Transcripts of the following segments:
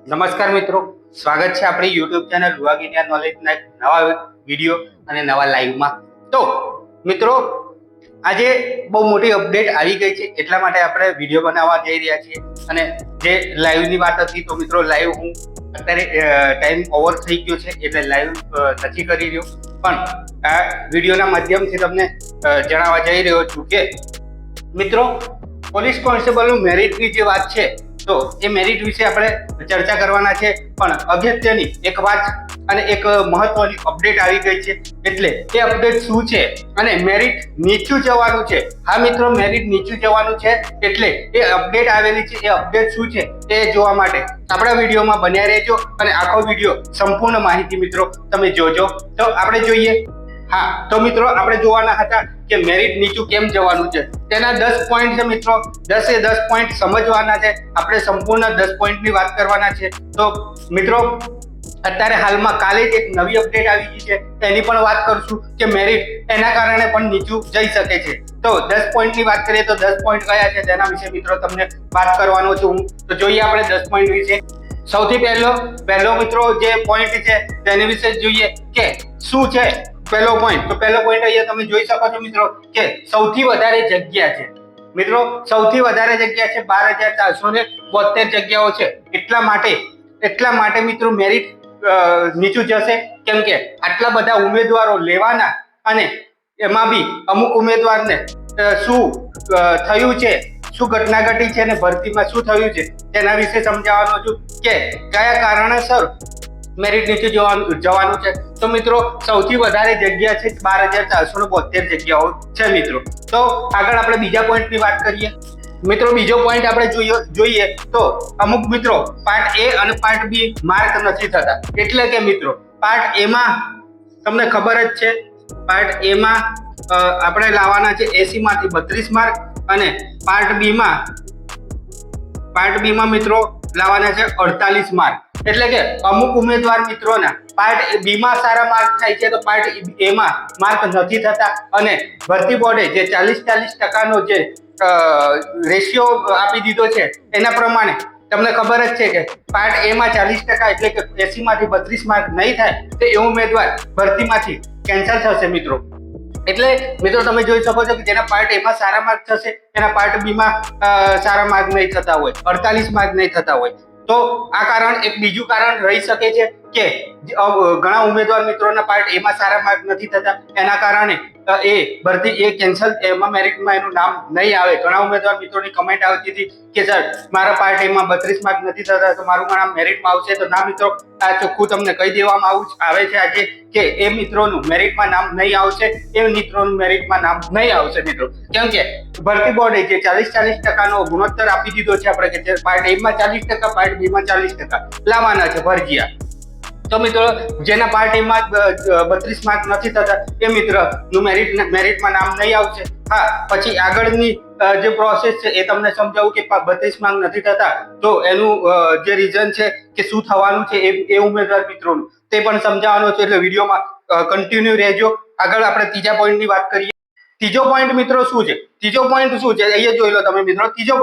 નમસ્કાર મિત્રો, સ્વાગત છે આપણી યુટ્યુબ ચેનલ રૂવાગ ઇન્ડિયા નોલેજના એક નવા વિડીયો અને નવા લાઈવમાં. તો મિત્રો, આજે બહુ મોટી અપડેટ આવી ગઈ છે, એટલા માટે આપણે વિડીયો બનાવવા જઈ રહ્યા છીએ. અને જે લાઈવની વાત હતી, તો મિત્રો લાઈવ હું અત્યારે ટાઈમ ઓવર થઈ ગયો છે, એટલે લાઈવ નથી કરી રહ્યો, પણ આ વિડીયોના માધ્યમથી તમને જણાવવા જઈ રહ્યો છું કે મિત્રો, પોલીસ કોન્સ્ટેબલનું મેરિટની જે વાત છે, તો એ મેરિટ વિશે આપણે ચર્ચા કરવાના છે. પણ અગત્યની એક વાત અને એક મહત્વની અપડેટ આવી ગઈ છે, એટલે એ અપડેટ શું છે અને મેરિટ નીચું જવાનું છે. હા મિત્રો, મેરિટ નીચું જવાનું છે, એટલે એ અપડેટ આવેલી છે. એ અપડેટ શું છે એ જોવા માટે આપણા વિડીયોમાં બન્યા રહેજો અને આખો વિડીયો સંપૂર્ણ માહિતી મિત્રો તમે જોજો. તો આપણે જોઈએ. હા, તો મિત્રો આપણે જોવાના હતા કે મેરિટ નીચું કેમ જવાનું છે. તેના 10 પોઈન્ટ છે મિત્રો, 10 પોઈન્ટ સમજવાના છે. આપણે સંપૂર્ણ 10 પોઈન્ટની વાત કરવાના છે. તો મિત્રો, અત્યારે હાલમાં કાલે જ એક નવી અપડેટ આવી ગઈ છે, એની પણ વાત કરશું કે મેરિટ એના કારણે પણ નીચું જઈ શકે છે. તો 10 પોઈન્ટની વાત કરીએ તો 10 પોઈન્ટ કયા છે તેના વિશે મિત્રો તમને વાત કરવાનો છું. તો જોઈએ આપણે 10 પોઈન્ટ વિશે. સૌથી પહેલો મિત્રો જે પોઈન્ટ છે તેની વિશે જોઈએ કે શું છે પહેલો પોઈન્ટ. તો પહેલો પોઈન્ટ અહીંયા તમે જોઈ શકો છો મિત્રો કે સૌથી વધારે જગ્યા છે. મિત્રો, સૌથી વધારે જગ્યા છે, 12,472 જગ્યાઓ છે. એટલા માટે મિત્રો મેરિટ નીચું જશે, કેમ કે આટલા બધા ઉમેદવારો લેવાના અને એમાં બી અમુક ઉમેદવારને શું થયું છે, શું ઘટના ઘટી છે અને ભરતીમાં શું થયું છે તેના વિશે સમજાવવાનો છું કે કયા કારણસર મેરિટ નીચે જવાનું છે. તો મિત્રો, સૌથી વધારે જગ્યા છે, 12,472 જગ્યાઓ છે મિત્રો. તો આગળ આપણે બીજા પોઈન્ટની વાત કરીએ. મિત્રો, બીજો પોઈન્ટ આપણે જોઈએ તો અમુક મિત્રો પાર્ટ એ અને પાર્ટ બી માર્ક નથી થતા. એટલે કે મિત્રો, પાર્ટ એમાં તમને ખબર જ છે, પાર્ટ એમાં આપણે લાવવાના છે 80 માંથી 32 માર્ક અને પાર્ટ બી માં મિત્રો લાવવાના છે 48 માર્ક. એટલે કે અમુક ઉમેદવાર મિત્રોના પાર્ટ બી માં સારા માર્ક થાય છે, તો પાર્ટ એ માં માર્ક નથી થતા. અને ભરતી બોર્ડે જે 40-40% જે રેશિયો આપી દીધો છે, એના પ્રમાણે તમને ખબર જ છે કે પાર્ટ એ માં 40%, એટલે કે 80 માંથી 32 માર્ક નહીં થાય તો એ ઉમેદવાર ભરતીમાંથી કેન્સલ થશે મિત્રો. એટલે મિત્રો, તમે જોઈ શકો છો કે જેના પાર્ટ એમાં સારા માર્ક થશે, એના પાર્ટ બી માં સારા માર્ક નહીં થતા હોય, 48 માર્ક નહીં થતા હોય. તો આ કારણ એક બીજું કારણ રહી શકે છે કે ઘણા ઉમેદવાર મિત્રોના પાર્ટ એમાં સારા માર્ક નથી થતા, એના કારણે એ ભરતી એ કેન્સલ, એમાં મેરિટમાં એનું નામ નહીં આવે. ઘણા ઉમેદવાર મિત્રોની કમેન્ટ આવતી હતી કે સર, મારા પાર્ટ એમાં 32 માર્ક નથી થતા, તો મારું નામ મેરિટમાં આવશે. તો ના મિત્રો, આ ચોખ્ખું તમને કહી દેવામાં આવે છે આજે કે એ મિત્રોનું મેરિટમાં નામ નહીં આવશે. એ મિત્રોનું મેરિટમાં નામ નહીં આવશે મિત્રો, કેમ કે ભરતી બોર્ડે જે 40-40% ગુણોત્તર આપી દીધો છે આપણે કે પાર્ટ એ માં 40%, પાર્ટ બી માં 40% લાવવાના છે ફરજિયાત. તો મિત્રો, જેના પાર્ટ એ માં 32 માર્ક નથી થતા એ મિત્રનું મેરિટમાં નામ નહીં આવશે. હા, પછી આગળની જે પ્રોસેસ છે એ તમને સમજાવું કે 32 માર્ક નથી થતા તો એનું જે રીઝન છે કે શું થવાનું છે એ ઉમેદવાર મિત્રોનું તે પણ સમજાવવાનો છે. એટલે વિડીયોમાં કન્ટિન્યુ રહેજો. આગળ આપણે ત્રીજા પોઈન્ટની વાત કરીએ. ત્રીજો પોઈન્ટ મિત્રો શું છે? ત્રીજો પોઈન્ટ શું છે અહીંયા જોઈ લો તમે મિત્રો. ત્રીજો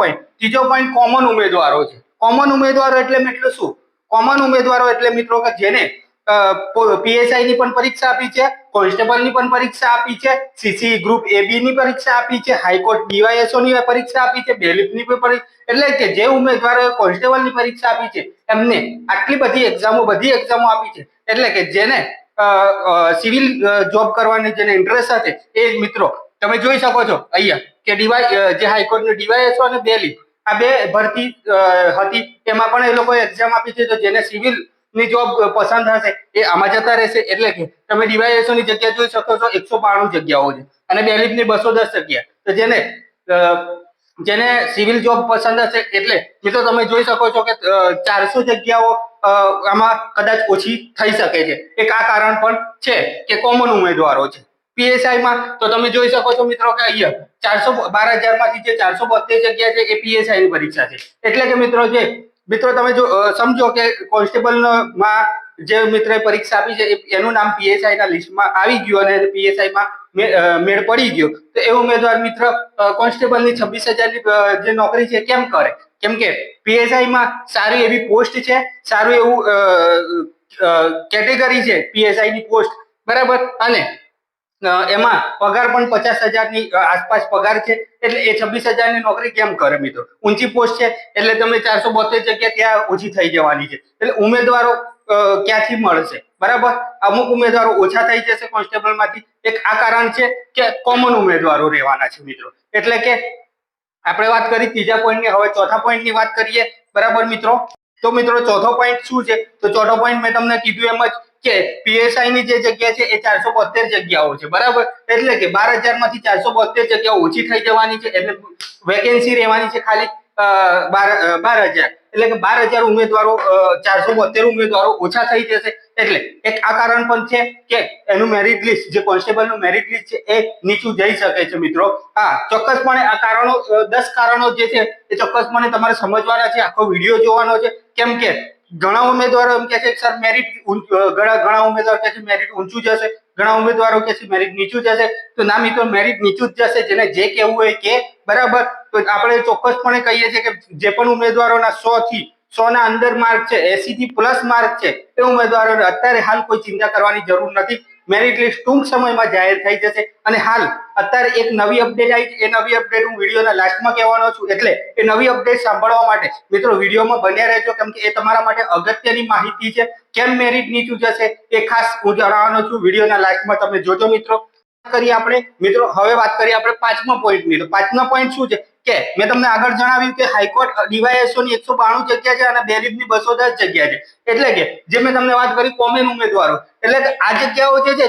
પોઈન્ટ કોમન ઉમેદવારો છે. કોમન ઉમેદવારો એટલે મિત્રો શું? કોમન ઉમેદવારો એટલે મિત્રો કે જેને પીએસઆઈ ની પણ પરીક્ષા આપી છે, કોન્સ્ટેબલ ની પણ પરીક્ષા આપી છે, સીસી ગ્રુપ એબી ની પરીક્ષા આપી છે, હાઈકોર્ટ ડીવાયએસઓ ની પરીક્ષા આપી છે, બેલીફ ની પણ પરીક્ષા, એટલે કે જે ઉમેદવારોએ કોન્સ્ટેબલ ની પરીક્ષા આપી છે એમને આટલી બધી એક્ઝામો આપી છે. એટલે કે જેને સિવિલ જોબ કરવાની જેને ઇન્ટરેસ્ટ હશે એ મિત્રો તમે જોઈ શકો છો અહીંયા કે જે હાઈકોર્ટની ડીવાયએસઓ અને બેલીફ આ બે ભરતી હતી, એમાં પણ એ લોકોએ એક્ઝામ આપી છે. તો જેને સિવિલ ની જોબ પસંદ હશે એ આમાં જતા રહેશે. એટલે કે તમે ડીવાયએસઓ ની જગ્યા જોઈ શકો છો 192 જગ્યાઓ છે અને બેલીફ ની 210 જગ્યા. તો જેને સિવિલ જોબ પસંદ હશે એટલે મિત્રો તમે જોઈ શકો છો કે 400 જગ્યાઓ આમાં કદાચ ઓછી થઈ શકે છે. એક આ કારણ પણ છે કે કોમન ઉમેદવારો છે. પીએસઆઈ માં તો તમે જોઈ શકો છો મિત્રો કે અહીંયા 12,000 માંથી જે 472 જગ્યા છે એ પીએસઆઈ ની પરીક્ષા છે. એટલે કે મિત્રો તમે જો સમજો કે કોન્સ્ટેબલ માં જે મિત્રએ પરીક્ષા આપી છે એનું નામ પીએસઆઈ ના લિસ્ટમાં આવી ગયું અને પીએસઆઈ માં મેળ પડી ગયો, તો એ ઉમેદવાર મિત્ર કોન્સ્ટેબલ ની 26,000 ની જે નોકરી છે કેમ કરે? કેમ કે પીએસઆઈ માં સારી એવી પોસ્ટ છે, સારું એવું કેટેગરી છે પીએસઆઈ ની પોસ્ટ, બરાબર. અને એમાં પગાર પણ 50,000 ની આસપાસ પગાર છે, એટલે એ 26,000 ની નોકરી કેમ કરે મિત્રો? ઊંચી પોસ્ટ છે એટલે તમે 472 જગ્યા ત્યાં ઓછી થઈ જવાની છે, એટલે ઉમેદવારો ક્યાંથી મળશે, બરાબર. અમુક ઉમેદવારો ઓછા થઈ જશે કોન્સ્ટેબલ માંથી. એક આ કારણ છે કે કોમન ઉમેદવારો રહેવાના છે મિત્રો. એટલે કે આપણે વાત કરી ત્રીજા પોઈન્ટની, હવે ચોથા પોઈન્ટની વાત કરીએ, બરાબર મિત્રો. તો મિત્રો ચોથો પોઈન્ટ શું છે? તો ચોથો પોઈન્ટ મેં તમને કીધું એમ જ કે પીએસઆઈ ની જે જગ્યા છે એ 472 જગ્યાઓ છે, બરાબર. એટલે કે 12,000 માંથી 472 જગ્યાઓ ઓછી થઈ જવાની છે, એટલે વેકેન્સી રહેવાની છે ખાલી 12,000. એટલે કે 12,000 ઉમેદવારો 472 ઉમેદવારો ઓછા થઈ જશે. એટલે એક આ કારણ પણ છે કે એનું મેરિટ લિસ્ટ, જે કોન્સ્ટેબલનું મેરિટ લિસ્ટ છે એ નીચું જઈ શકે છે મિત્રો. હા, ચોક્કસપણે આ કારણો 10 કારણો જે છે એ ચોક્કસપણે તમારે સમજવાના છે, આખો વિડીયો જોવાનો છે. કેમ કે ઘણા ઉમેદવારો એમ કે છે કે સર મેરિટ ઘણા ઉમેદવારો કહે છે મેરિટ ઊંચું જશે, ઘણા ઉમેદવારો કહે છે મેરિટ નીચું જશે. તો ના મિત્રો, મેરિટ નીચું જ જશે, જેને જે કહેવું હોય કે, બરાબર. તો આપણે ચોક્કસપણે કહીએ છીએ કે જે પણ ઉમેદવારોના 100 ના અંદર માર્ક છે, 80 થી પ્લસ માર્ક છે, એ ઉમેદવારોને અત્યારે હાલ કોઈ ચિંતા કરવાની જરૂર નથી. મેરિટ લિસ્ટ ટૂંક સમયમાં જાહેર થઈ જશે. અને હાલ અત્યારે એક નવી અપડેટ આવી છે, એ નવી અપડેટ હું વિડીયોના લાસ્ટમાં કહેવાનો છું, એટલે એ નવી અપડેટ સાંભળવા માટે મિત્રો વિડીયોમાં બન્યા રહેજો, કેમ કે એ તમારા માટે અગત્યની માહિતી છે. કેમ મેરિટ નીચું જશે એ ખાસ હું જણાવવાનો છું, વિડીયોના લાસ્ટમાં તમે જોજો મિત્રો. કરીએ આપણે મિત્રો, હવે વાત કરીએ આપણે પાંચમા પોઈન્ટની. તો પાંચમા પોઈન્ટ શું છે કે મેં તમને આગળ જણાવ્યું કે હાઈકોર્ટ ડીવાયએસઓ ની 192 જગ્યા છે અને બેરીફની 210 જગ્યા છે. એટલે કે જે મેં તમને વાત કરી કોમન ઉમેદવારો, એટલે કે આ જગ્યાઓ જે છે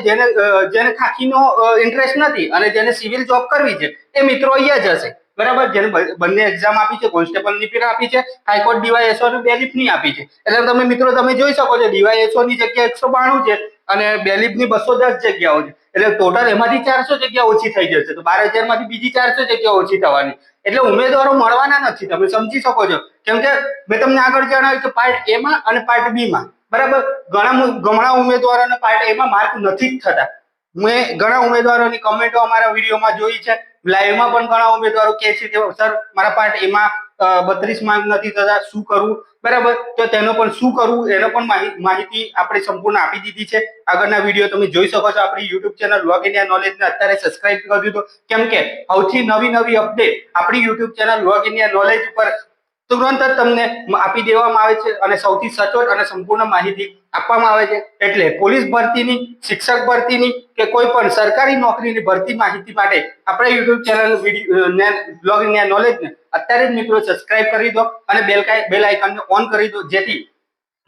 જેને ખાખીનો ઇન્ટરેસ્ટ નથી અને જેને સિવિલ જોબ કરવી છે, એ મિત્રો અહીંયા જ હશે, બરાબર. જેને બંને એક્ઝામ આપી છે, કોન્સ્ટેબલની પણ આપી છે, હાઈકોર્ટ ડીવાયએસઓ અને બેરીફની આપી છે. એટલે તમે મિત્રો તમે જોઈ શકો છો ડીવાયએસઓ ની જગ્યા 192 છે અને બેરીફની 210 જગ્યાઓ છે. એટલે ટોટલ એમાંથી 400 જગ્યા ઓછી થઈ જશે. તો 12,000 માંથી બીજી 400 જગ્યા ઓછી થવાની. એટલે ઉમેદવારો મળવાના નથી, તમે સમજી શકો છો. કેમ કે મેં તમને આગળ જણાવ્યું કે પાર્ટ એ માં અને પાર્ટ બી માં, બરાબર, ઘણા ઉમેદવારોને પાર્ટ એ માં માર્ક નથી જ થતા. મેં ઘણા ઉમેદવારોની કમેન્ટો અમારા વિડીયોમાં જોઈ છે, લાઈવમાં પણ ઘણા ઉમેદવારો કહે છે કે સર મારા પાર્ટ એમાં 32 માર્ક નથી થતા, શું કરવું, બરાબર. તો તેનો પણ શું કરવું એનો પણ માહિતી આપણે સંપૂર્ણ આપી દીધી છે. આગળના વિડીયો તમે જોઈ શકો છો. આપણી યુટ્યુબ ચેનલ લોગ ઇન્ડિયા નોલેજને અત્યારે સબસ્ક્રાઇબ કરી દીધો, કેમ કે સૌથી નવી અપડેટ આપણી YouTube channel log India knowledge ઉપર તુરંત જ તમને આપી દેવામાં આવે છે અને સૌથી સચોટ અને સંપૂર્ણ માહિતી આપવામાં આવે છે. એટલે પોલીસ ભરતીની, શિક્ષક ભરતીની કે કોઈ પણ સરકારી નોકરીની ભરતી માહિતી માટે આપણે યુટ્યુબ ચેનલ લોગ ઇન્ડિયા નોલેજને અત્યારે જ મિત્રો સબસ્ક્રાઇબ કરી દો અને બેલ આઇકનને ઓન કરી દો, જેથી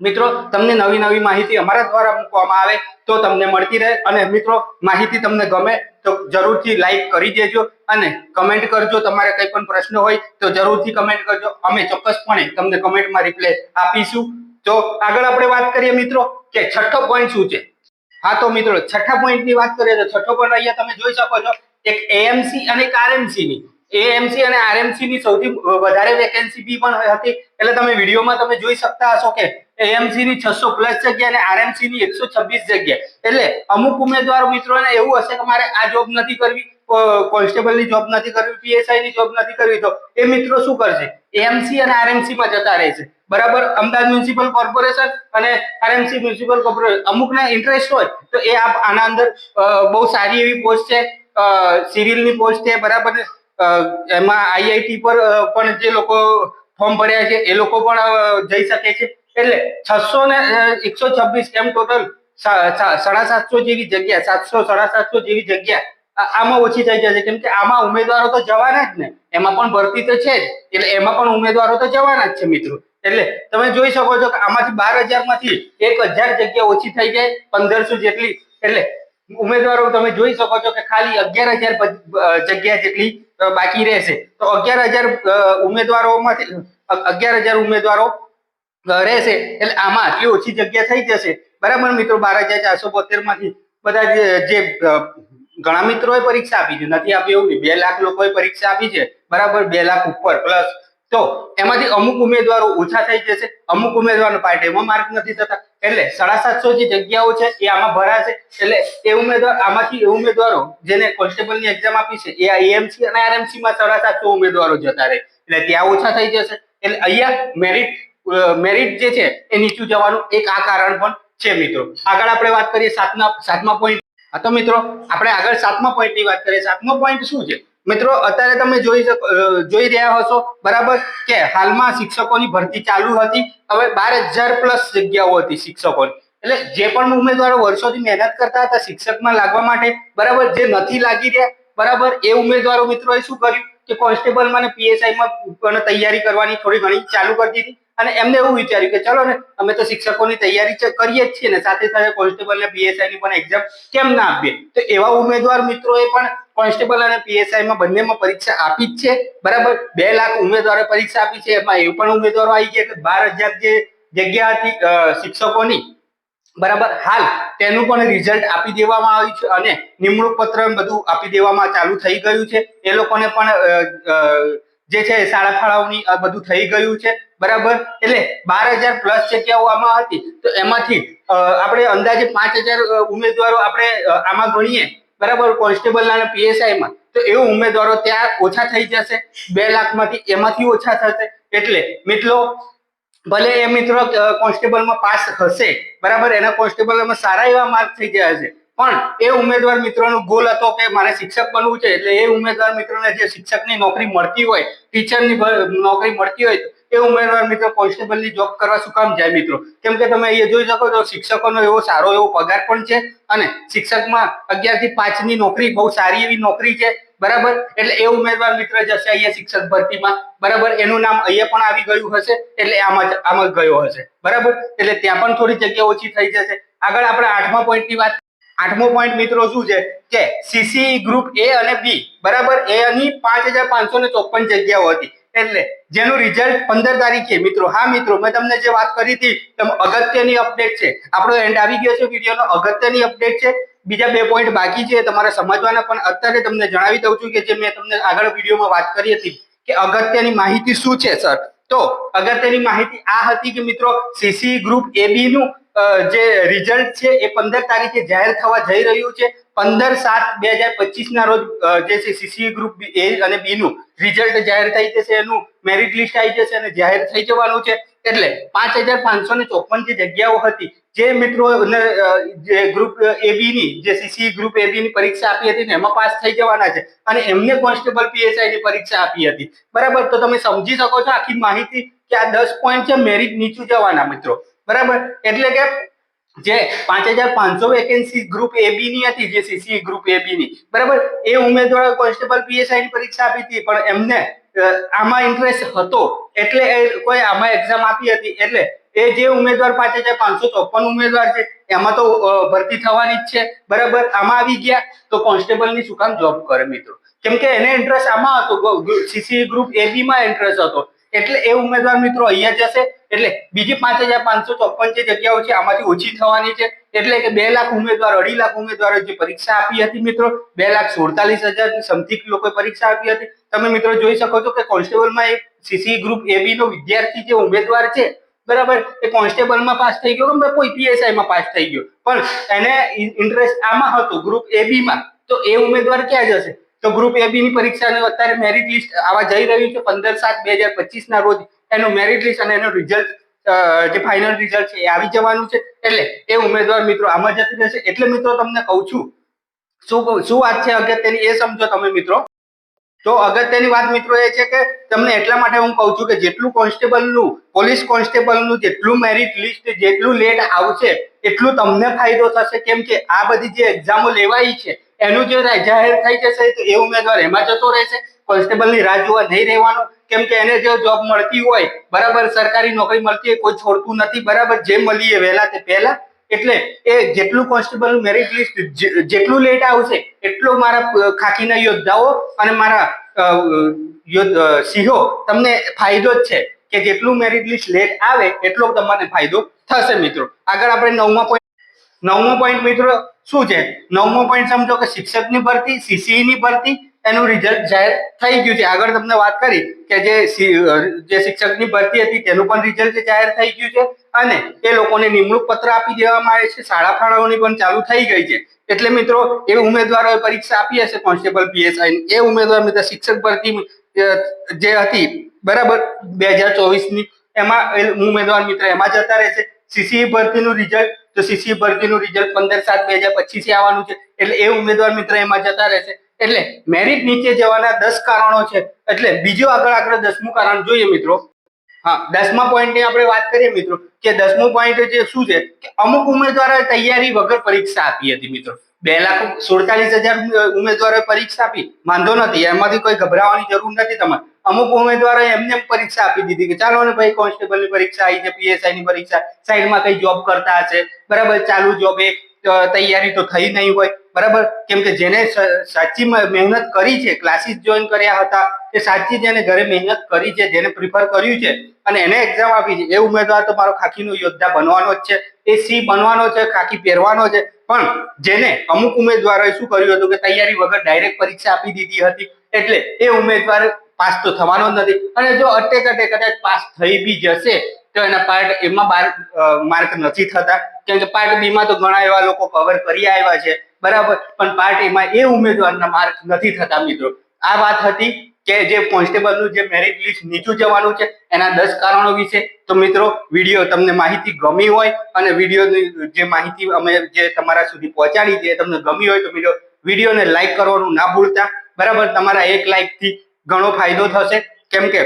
મિત્રો તમને નવી માહિતી અમારા દ્વારા મૂકવામાં આવે તો તમને મળતી રહે. અને મિત્રો માહિતી તમને ગમે તો જરૂરથી લાઈક કરી દેજો અને કમેન્ટ કરજો. તમારે કંઈ પણ પ્રશ્ન હોય તો જરૂરથી કમેન્ટ કરજો, અમે ચોક્કસપણે તમને કમેન્ટમાં રિપ્લાય આપીશું. તો આગળ આપણે વાત કરીએ મિત્રો કે છઠ્ઠો પોઈન્ટ શું છે. હા તો મિત્રો છઠ્ઠા પોઈન્ટની વાત કરીએ તો છઠ્ઠો પોઈન્ટ અહીંયા તમે જોઈ શકો છો, એક એએમસી અને એક આરએમસી ની. એએમસી અને આરએમસી ની સૌથી વધારે વેકેન્સી બી પણ હતી. એટલે તમે વિડીયોમાં તમે જોઈ શકતા હશો કે એએમસી ની 600 પ્લસ જગ્યા અને આરએમસી ની 126 જગ્યા. એટલે અમુક ઉમેદવારો મિત્રોને એવું હશે કે મારે આ જોબ નથી કરવી, કોન્સ્ટેબલ ની જોબ નથી કરવી, પીએસઆઈ ની જોબ નથી કરવી, તો એ મિત્રો શું કરશે, એએમસી અને આરએમસી માં જતા રહેશે, બરાબર. અમદાવાદ મ્યુનિસિપલ કોર્પોરેશન અને આરએમસી મ્યુનિસિપલ કોર્પોરેશન અમુકને ઇન્ટરેસ્ટ હોય તો એ આના અંદર બહુ સારી એવી પોસ્ટ છે, સિવિલની પોસ્ટ છે, બરાબર. એમાં આઈઆઈટી પર પણ જે લોકો ફોર્મ ભર્યા છે એ લોકો પણ જઈ શકે છે. એટલે 600 ને 126 એમ ટોટલ 750 જેવી જગ્યા, 700-750 જેવી જગ્યા આમાં ઓછી થઈ જશે. કેમ કે આમાં ઉમેદવારો તો જવાના જ ને, એમાં પણ ભરતી તો છે જ, એટલે એમાં પણ ઉમેદવારો તો જવાના જ છે મિત્રો. એટલે તમે જોઈ શકો છો કે આમાંથી 12,000 માંથી 1,000 જગ્યા ઓછી થઈ જાય, 1,500 જેટલી. એટલે ઉમેદવારો તમે જોઈ શકો છો કે ખાલી 11,000 જગ્યા જેટલી બાકી રહેશે. તો 11,000 ઉમેદવારોમાંથી 11,000 ઉમેદવારો રહેશે, એટલે આમાં આટલી ઓછી જગ્યા થઈ જશે, બરાબર મિત્રો. 12,472 માંથી બધા જે ઘણા મિત્રોએ પરીક્ષા આપી છે, નથી આપી એવું નહીં, 2 લાખ લોકોએ પરીક્ષા આપી છે, બરાબર, 2 લાખ ઉપર પ્લસ. તો એમાંથી અમુક ઉમેદવારો ઓછા થઈ જશે, અમુક ઉમેદવારો પાર્ટ એમાં માર્ક નથી થતા, એટલે 750 જે જગ્યાઓ છે એ આમાં ભરાશે. એટલે એ આમાંથી ઉમેદવારો જેને કોન્સ્ટેબલની એક્ઝામ આપી છે એ એએમસી અને આરએમસી માં 750 ઉમેદવારો જતા રહે, એટલે ત્યાં ઓછા થઈ જશે. એટલે અહીંયા મેરિટ જે છે એ નીચું જવાનું એક આ કારણ પણ છે મિત્રો. આગળ આપણે વાત કરીએ સાતમા પોઈન્ટ. તો મિત્રો આપણે આગળ સાતમા પોઈન્ટ ની વાત કરીએ. સાતમો પોઈન્ટ શું છે મિત્રો? અત્યારે તમે જોઈ રહ્યા હશો બરાબર કે હાલમાં શિક્ષકોની ભરતી ચાલુ હતી. હવે 12,000 પ્લસ જગ્યાઓ હતી શિક્ષકોની. એટલે જે પણ ઉમેદવારો વર્ષોથી મહેનત કરતા હતા શિક્ષકમાં લાગવા માટે બરાબર, જે નથી લાગી રહ્યા બરાબર, એ ઉમેદવારો મિત્રોએ શું કર્યું કે કોન્સ્ટેબલમાં અને પીએસઆઈમાં પણ તૈયારી કરવાની થોડી ઘણી ચાલુ કરી દીધી. અને એમને એવું વિચાર્યું કે ચલો ને અમે તો શિક્ષકોની તૈયારી કરીએ જ છીએ ને, સાથે સાથે કોન્સ્ટેબલ ને પીએસઆઈ ની પણ એક્ઝામ કેમ ના આપીએ? તો એવા ઉમેદવાર મિત્રોએ પણ કોન્સ્ટેબલ અને પીએસઆઈ માં બંનેમાં પરીક્ષા આપી જ છે બરાબર. 2 લાખ ઉમેદવારો પરીક્ષા આપી છે. એમાં એ પણ ઉમેદવારો આવી ગયા કે 12,000 જે જગ્યા હતી શિક્ષકોની બરાબર, હાલ તેનું પણ રિઝલ્ટ આપી દેવામાં આવ્યું છે અને નિમણૂક પત્ર બધું આપી દેવામાં ચાલુ થઈ ગયું છે. એ લોકોને પણ જે છે શાળા ફાળવણી બધું થઈ ગયું છે બરાબર. એટલે 12,000 પ્લસ જગ્યાઓ આમાં હતી. તો એમાંથી આપણે અંદાજે 5,000 ઉમેદવારો આપણે આમાં ગણીએ બરાબર કોન્સ્ટેબલ અને પીએસઆઈ માં, તો એવું ઉમેદવારો ત્યાં ઓછા થઈ જશે. 2 લાખમાંથી એમાંથી ઓછા થશે. એટલે મિત્રો ભલે એ મિત્રો કોન્સ્ટેબલમાં પાસ હશે બરાબર, એના કોન્સ્ટેબલમાં સારા એવા માર્ક થઈ ગયા હશે, પણ એ ઉમેદવાર મિત્રોનો ગોલ હતો કે મારે શિક્ષક બનવું છે. એટલે એ ઉમેદવાર મિત્રોને જે શિક્ષકની નોકરી મળતી હોય, ટીચરની નોકરી મળતી હોય, એ ઉમેદવાર મિત્રો કોન્સ્ટેબલની જોબ કરવા શું કામ જાય મિત્રો? કેમ કે તમે અહીંયા જોઈ શકો છો શિક્ષકોનો એવો સારો એવો પગાર પણ છે અને શિક્ષકમાં 11 થી 5 ની નોકરી બહુ સારી એવી નોકરી છે બરાબર. એટલે એ ઉમેદવાર મિત્ર જશે અહીંયા શિક્ષક ભરતીમાં બરાબર, એનું નામ અહીંયા પણ આવી ગયું હશે એટલે આમાં ગયો હશે બરાબર. એટલે ત્યાં પણ થોડી જગ્યા ઓછી થઈ જશે. આગળ આપણે 8મા પોઈન્ટની વાત. 8મો પોઈન્ટ મિત્રો શું છે કે સીસી ગ્રુપ એ અને બી બરાબર, એની 5,554 જગ્યાઓ હતી. એટલે જેનું રિઝલ્ટ 15 તારીખે મિત્રો, હા મિત્રો મેં તમને જે વાત કરી હતી તેમ અગત્યની અપડેટ છે. આપણો એન્ડ આવી ગયો છે વિડીયોનો, અગત્યની અપડેટ છે. બીજા 2 પોઈન્ટ બાકી છે તમારે સમજવાના, પણ અત્યારે તમને જણાવી દઉં છું કે જે મેં તમને આગળ વિડીયોમાં વાત કરી હતી કે અગત્યની માહિતી શું છે સર. તો અગત્યની માહિતી આ હતી કે મિત્રો સીસી ગ્રુપ એબી નું જે રિઝલ્ટ છે એ 15 તારીખે જાહેર થવા જઈ રહ્યું છે. 15/7/2025 ના રોજ જે છે સીસી ગ્રુપ એ અને બી નું રિઝલ્ટ જાહેર થઈ જશે. એનું મેરિટ લિસ્ટ આવી જશે અને જાહેર થઈ જવાનું છે. એટલે 5,554 જે જગ્યાઓ હતી, જે મિત્રો જે ગ્રુપ એબી ની, જે સીસી ગ્રુપ એબી ની પરીક્ષા આપી હતી ને એમાં પાસ થઈ જવાના છે અને એમને કોન્સ્ટેબલ પીએસઆઈ ની પરીક્ષા આપી હતી બરાબર. તો તમે સમજી શકો છો આખી માહિતી કે આ 10 પોઈન્ટ છે મેરિટ નીચું જવાના મિત્રો બરાબર. એટલે કે જે 5,500 વેકેન્સી ગ્રુપ એબી ની હતી, જે સીસી ગ્રુપ એબી ની બરાબર, એ ઉમેદવારો કોન્સ્ટેબલ પીએસઆઈ ની પરીક્ષા આપી હતી, પણ એમને આમાં ઇન્ટરેસ્ટ હતો એટલે એ કોઈ આમાં એક્ઝામ આપી હતી. એટલે એ જે ઉમેદવાર 5,554 ઉમેદવાર છે એમાં તો ભરતી થવાની જ છે બરાબર. આમાં આવી ગયા તો કોન્સ્ટેબલ ની શું કામ જોબ કરે મિત્રો? કેમ કે એને ઇન્ટરેસ્ટ આમાં હતો, સીસી ગ્રુપ એબી માં ઇન્ટરેસ્ટ હતો. એટલે એ ઉમેદવાર મિત્રો અહીંયા જશે. એટલે બીજી 5,554 જે જગ્યાઓ છે આમાંથી ઓછી થવાની છે. એટલે કે 2 લાખ ઉમેદવાર, 2.5 લાખ ઉમેદવારો જે પરીક્ષા આપી હતી મિત્રો, 2,47,000 સમથિંગ લોકો પરીક્ષા આપી હતી. તમે મિત્રો જોઈ શકો છો કે કોન્સ્ટેબલમાં એક સીસી ગ્રુપ એબી નો વિદ્યાર્થી જે ઉમેદવાર છે બરાબર, એ કોન્સ્ટેબલમાં પાસ થઈ ગયો કે કોઈ પીએસઆઈ માં પાસ થઈ ગયો, પણ એને ઇન્ટરેસ્ટ આમાં હતો ગ્રુપ એબી માં. તો એ ઉમેદવાર ક્યાં જશે? તો ગ્રુપ એબી ની પરીક્ષાનું અત્યારે મેરિટ લિસ્ટ આવા જઈ રહ્યું છે 15/7/2025 ના રોજ. એનું મેરિટ લિસ્ટ અને એનું રિઝલ્ટ, જે ફાઇનલ રિઝલ્ટ છે એ આવી જવાનું છે. એટલે એ ઉમેદવાર મિત્રો આમાં જતી રહેશે. એટલે મિત્રો તમને કહું છું શું વાત છે અગત્યની એ સમજો તમે મિત્રો. તો અગત્યની વાત મિત્રો એ છે કે તમને એટલા માટે હું કહું છું કે જેટલું કોન્સ્ટેબલનું, પોલીસ કોન્સ્ટેબલનું જેટલું મેરિટ લિસ્ટ જેટલું લેટ આવશે એટલું તમને ફાયદો થશે. કેમ કે આ બધી જે એક્ઝામો લેવાઈ છે એનું જે જાહેર થઈ જશે તો એ ઉમેદવાર એમાં જતો રહેશે. કોન્સ્ટેબલની રાહ જોવા નહીં રહેવાનું. કેમ કે એને જો જોબ મળતી હોય બરાબર, સરકારી નોકરી મળતી હોય, કોઈ છોડતું નથી બરાબર, જે મળી એ વહેલા તે પહેલા. એટલે એ જેટલું કોન્સ્ટેબલ મેરિટ લિસ્ટ જેટલું લેટ આવશે એટલો મારા ખાખીના યોદ્ધાઓ અને મારા સિંહો તમને ફાયદો જ છે કે જેટલું મેરિટ લિસ્ટ લેટ આવે એટલો તમને ફાયદો થશે મિત્રો. આગળ આપણે 9મો પોઈન્ટ મિત્રો શું છે? 9મો પોઈન્ટ સમજો કે શિક્ષકની ભરતી, સીસી ની ભરતી, એનું રિઝલ્ટ જાહેર થઈ ગયું છે. આગળ તમને વાત કરી કે જે શિક્ષકની ભરતી હતી તેનું પણ રિઝલ્ટ જાહેર થઈ ગયું છે અને એ લોકોને નિમણૂક પત્ર આપી દેવામાં આવે છે. શાળા ફાળવણી પણ ચાલુ થઈ ગઈ છે. એટલે મિત્રો એ ઉમેદવારોએ પરીક્ષા આપી હશે કોન્સ્ટેબલ પીએસઆઈ, એ ઉમેદવાર મિત્રો શિક્ષક ભરતી જે હતી બરાબર 2024ની એમાં ઉમેદવાર મિત્ર એમાં જતા રહેશે. સીસી ભરતીનું રિઝલ્ટ, તો સીસી ભરતીનું રિઝલ્ટ 15/7/2025 આવવાનું છે, એટલે એ ઉમેદવાર મિત્ર એમાં જતા રહેશે. એટલે મેરિટ નીચે જવાના 10 કારણો છે. એટલે બીજો આગળ 10મું કારણ જોઈએ મિત્રો. હા, 10મા પોઈન્ટની આપણે વાત કરીએ મિત્રો, કે 10મો પોઈન્ટ જે શું છે કે અમુક ઉમેદવારોએ તૈયારી વગર પરીક્ષા આપી હતી મિત્રો. 2,47,000 ઉમેદવારોએ પરીક્ષા આપી, વાંધો નથી, એમાંથી કોઈ ગભરાવાની જરૂર નથી તમારે. અમુક ઉમેદવારોએ એમને પરીક્ષા આપી દીધી કે ચાલો ને ભાઈ, કોન્સ્ટેબલની પરીક્ષા આવી છે, પીએસઆઈની પરીક્ષા, સાઈડમાં કઈ જોબ કરતા હશે, બરાબર, ચાલુ જોબ એક તૈયારી તો થઈ નહીં હોય, બરાબર. કેમ કે જેને સાચી મહેનત કરી છે, ક્લાસીસ જોઈન કર્યા હતા, એ સાચી જેને ઘરે મહેનત કરી છે, જેને પ્રિફર કર્યું છે અને એને એક્ઝામ આપી છે, એ ઉમેદવાર તો મારો ખાખીનો યોદ્ધા બનવાનો જ છે, એ સી બનવાનો છે, ખાખી પહેરવાનો છે. પણ જેને અમુક ઉમેદવારોએ શું કર્યું હતું કે તૈયારી વગર ડાયરેક્ટ પરીક્ષા આપી દીધી હતી, એટલે એ ઉમેદવાર પાસ તો થવાનો જ નથી. અને જો અટેક કદાચ પાસ થઈ બી જશે તો એના પાર્ટ એમાં માર્ક નથી થતા, કેમ કે પાર્ટ બી માં તો ઘણા એવા લોકો કવર કરી આવ્યા છે, બરાબર, પણ પાર્ટ એમાં એ ઉમેદવારના માર્ક નથી થતા મિત્રો. આ વાત હતી કે જે કોન્સ્ટેબલનું જે મેરિટ લિસ્ટ નીચું જવાનું છે એના 10 કારણો વિશે. તો મિત્રો, વિડીયો તમને માહિતી ગમી હોય અને વિડીયોની જે માહિતી અમે જે તમારા સુધી પહોંચાડી છે તમને ગમી હોય તો વિડીયોને લાઈક કરવાનું ના ભૂલતા, બરાબર. તમારા એક લાઈક થી ઘણો ફાયદો થશે, કેમ કે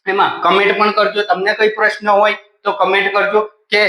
એમાં કમેન્ટ પણ કરજો. તમને કઈ પ્રશ્ન હોય તો કમેન્ટ કરજો કે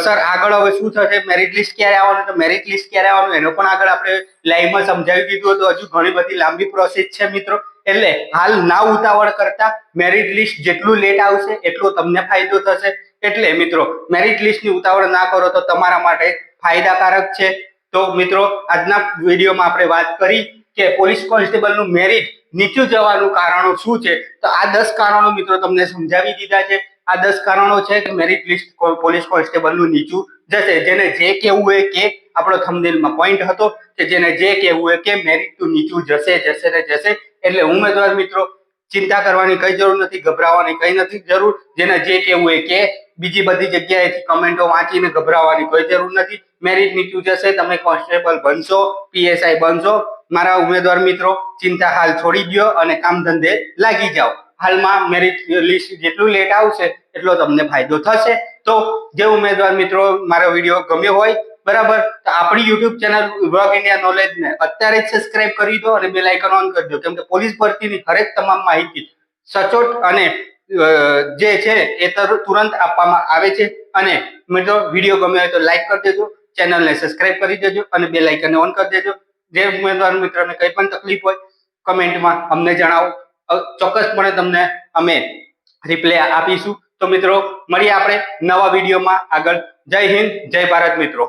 સર આગળ હવે શું થશે, મેરિટ લિસ્ટ ક્યારે આવવાનું, તો મેરિટ લિસ્ટ ક્યારે આવવાનું એનો પણ આગળ આપણે લાઈવમાં સમજાવી દીધું હતું. હજુ ઘણી બધી લાંબી પ્રોસેસ છે મિત્રો, એટલે હાલ ના ઉતાવળ કરતા મેરિટ લિસ્ટ જેટલું લેટ આવશે એટલો તમને ફાયદો થશે. એટલે મિત્રો, મેરિટ લિસ્ટની ઉતાવળ ના કરો તો તમારા માટે ફાયદાકારક છે. તો મિત્રો, આજના વિડીયોમાં આપણે વાત કરી કે પોલીસ કોન્સ્ટેબલનું મેરિટ નીચું જવાનું કારણો શું છે. તો આ 10 કારણો મિત્રો તમને સમજાવી દીધા છે. આ 10 કારણો છે કે મેરિટ લિસ્ટ પોલીસ કોન્સ્ટેબલનું નીચું જશે. જેને જે કેવું હોય કે, આપણો થંબનેલમાં પોઈન્ટ હતો કે જેને જે કેવું હોય કે મેરિટ તો નીચું જશે ને જશે. એટલે ઉમેદવાર મિત્રો, ચિંતા કરવાની કઈ જરૂર નથી, ગભરાવાની કઈ નથી જરૂર. જેને જે કેવું હોય કે, બીજી બધી જગ્યાએથી કમેન્ટો વાંચીને ગભરાવાની કોઈ જરૂર નથી. મેરિટ નીચું જશે, તમે કોન્સ્ટેબલ બનશો, પીએસઆઈ બનશો. મારા ઉમેદવાર મિત્રો, ચિંતા હાલ છોડી દો અને કામ ધંધે લાગી જાઓ. હાલમાં મેરિટ લિસ્ટ જેટલું લેટ આવશે એટલો તમને ફાયદો થશે. તો જે ઉમેદવાર મિત્રો મારો વિડીયો ગમ્યો હોય, બરાબર, તો આપણી યુટ્યુબ ચેનલ વર્ક ઇન્ડિયા નોલેજને અત્યારે જ સબસ્ક્રાઇબ કરી દો અને બેલ આઇકન ઓન કરી દો, કેમ કે પોલીસ ભરતીની હરેક તમામ માહિતી સચોટ અને જે છે એ તુરંત આપવામાં આવે છે. અને મિત્રો, વિડીયો ગમ્યો હોય તો લાઈક કરી દેજો, ચેનલને સબસ્ક્રાઇબ કરી દેજો અને બેલ આઇકન ઓન કરી દેજો. જે ઉમેદવાર મિત્રોને કંઈ પણ તકલીફ હોય કમેન્ટમાં અમને જણાવો, ચોક્કસપણે તમને અમે રિપ્લાય આપીશું. તો મિત્રો, મળીએ આપણે નવા વિડીયોમાં આગળ. જય હિન્દ, જય ભારત મિત્રો.